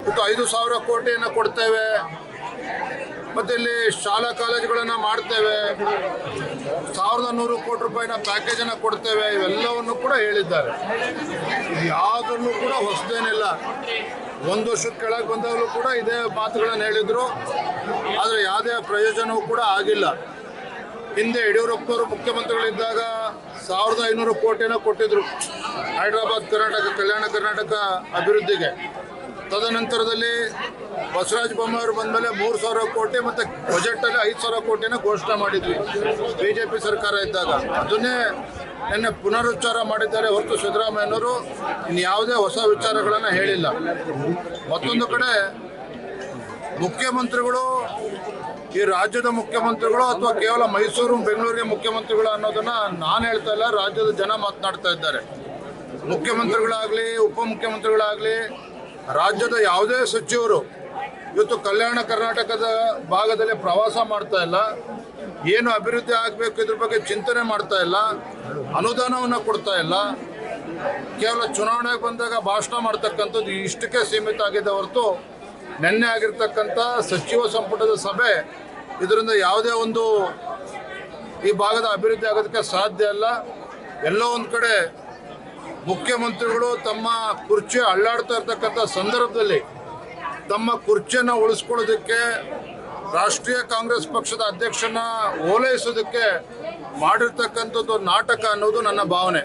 ಇವತ್ತು 5,000 ಕೋಟಿಯನ್ನು ಕೊಡ್ತೇವೆ, ಮತ್ತು ಇಲ್ಲಿ ಶಾಲಾ ಕಾಲೇಜುಗಳನ್ನು ಮಾಡ್ತೇವೆ, 1,100 ಕೋಟಿ ರೂಪಾಯಿನ ಪ್ಯಾಕೇಜನ್ನು ಕೊಡ್ತೇವೆ, ಇವೆಲ್ಲವನ್ನು ಕೂಡ ಹೇಳಿದ್ದಾರೆ. ಇದು ಯಾವುದನ್ನು ಕೂಡ ಹೊಸದೇನಿಲ್ಲ. ಒಂದು ವರ್ಷದ ಕೆಳಗೆ ಬಂದಾಗಲೂ ಕೂಡ ಇದೇ ಮಾತುಗಳನ್ನು ಹೇಳಿದರು, ಆದರೆ ಯಾವುದೇ ಪ್ರಯೋಜನವೂ ಕೂಡ ಆಗಿಲ್ಲ. ಹಿಂದೆ ಯಡಿಯೂರಪ್ಪನವರು ಮುಖ್ಯಮಂತ್ರಿಗಳಿದ್ದಾಗ 1,500 ಕೋಟಿನ ಕೊಟ್ಟಿದ್ದರು ಹೈದರಾಬಾದ್ ಕಲ್ಯಾಣ ಕರ್ನಾಟಕ ಅಭಿವೃದ್ಧಿಗೆ. ತದನಂತರದಲ್ಲಿ ಬಸವರಾಜ ಬೊಮ್ಮಾಯಿ ಬಂದ ಮೇಲೆ 3,000 ಕೋಟಿ ಮತ್ತು ಬಜೆಟಲ್ಲಿ 5,000 ಕೋಟಿನ ಘೋಷಣೆ ಮಾಡಿದ್ವಿ BJP ಸರ್ಕಾರ ಇದ್ದಾಗ. ಅದನ್ನೇ ನಿನ್ನೆ ಪುನರುಚ್ಚಾರ ಮಾಡಿದ್ದಾರೆ ಹೊರತು ಸಿದ್ದರಾಮಯ್ಯನವರು ಇನ್ಯಾವುದೇ ಹೊಸ ವಿಚಾರಗಳನ್ನು ಹೇಳಿಲ್ಲ. ಮತ್ತೊಂದು ಕಡೆ ಮುಖ್ಯಮಂತ್ರಿಗಳು, ಈ ರಾಜ್ಯದ ಮುಖ್ಯಮಂತ್ರಿಗಳು ಅಥವಾ ಕೇವಲ ಮೈಸೂರು ಬೆಂಗಳೂರಿಗೆ ಮುಖ್ಯಮಂತ್ರಿಗಳು ಅನ್ನೋದನ್ನು ನಾನು ಹೇಳ್ತಾ ಇಲ್ಲ, ರಾಜ್ಯದ ಜನ ಮಾತನಾಡ್ತಾ ಇದ್ದಾರೆ. ಮುಖ್ಯಮಂತ್ರಿಗಳಾಗಲಿ ಉಪಮುಖ್ಯಮಂತ್ರಿಗಳಾಗಲಿ ರಾಜ್ಯದ ಯಾವುದೇ ಸಚಿವರು ಇವತ್ತು ಕಲ್ಯಾಣ ಕರ್ನಾಟಕದ ಭಾಗದಲ್ಲಿ ಪ್ರವಾಸ ಮಾಡ್ತಾ ಇಲ್ಲ, ಏನು ಅಭಿವೃದ್ಧಿ ಆಗಬೇಕು ಇದ್ರ ಬಗ್ಗೆ ಚಿಂತನೆ ಮಾಡ್ತಾ ಇಲ್ಲ, ಅನುದಾನವನ್ನು ಕೊಡ್ತಾ ಇಲ್ಲ. ಕೇವಲ ಚುನಾವಣೆಗೆ ಬಂದಾಗ ಭಾಷಣ ಮಾಡ್ತಕ್ಕಂಥದ್ದು ಇಷ್ಟಕ್ಕೆ ಸೀಮಿತ ಆಗಿದೆ ಹೊರತು ನಿನ್ನೆ ಆಗಿರ್ತಕ್ಕಂಥ ಸಚಿವ ಸಂಪುಟದ ಸಭೆ ಇದರಿಂದ ಯಾವುದೇ ಒಂದು ಈ ಭಾಗದ ಅಭಿವೃದ್ಧಿ ಆಗೋದಕ್ಕೆ ಸಾಧ್ಯ ಇಲ್ಲ. ಎಲ್ಲೋ ಒಂದು ಕಡೆ ಮುಖ್ಯಮಂತ್ರಿಗಳು ತಮ್ಮ ಕುರ್ಚಿ ಅಳ್ಳಾಡ್ತಾ ಇರ್ತಕ್ಕಂಥ ಸಂದರ್ಭದಲ್ಲಿ ತಮ್ಮ ಕುರ್ಚಿಯನ್ನು ಉಳಿಸ್ಕೊಳ್ಳೋದಕ್ಕೆ ರಾಷ್ಟ್ರೀಯ ಕಾಂಗ್ರೆಸ್ ಪಕ್ಷದ ಅಧ್ಯಕ್ಷನ ಓಲೈಸೋದಕ್ಕೆ ಮಾಡಿರ್ತಕ್ಕಂಥದ್ದು ನಾಟಕ ಅನ್ನೋದು ನನ್ನ ಭಾವನೆ.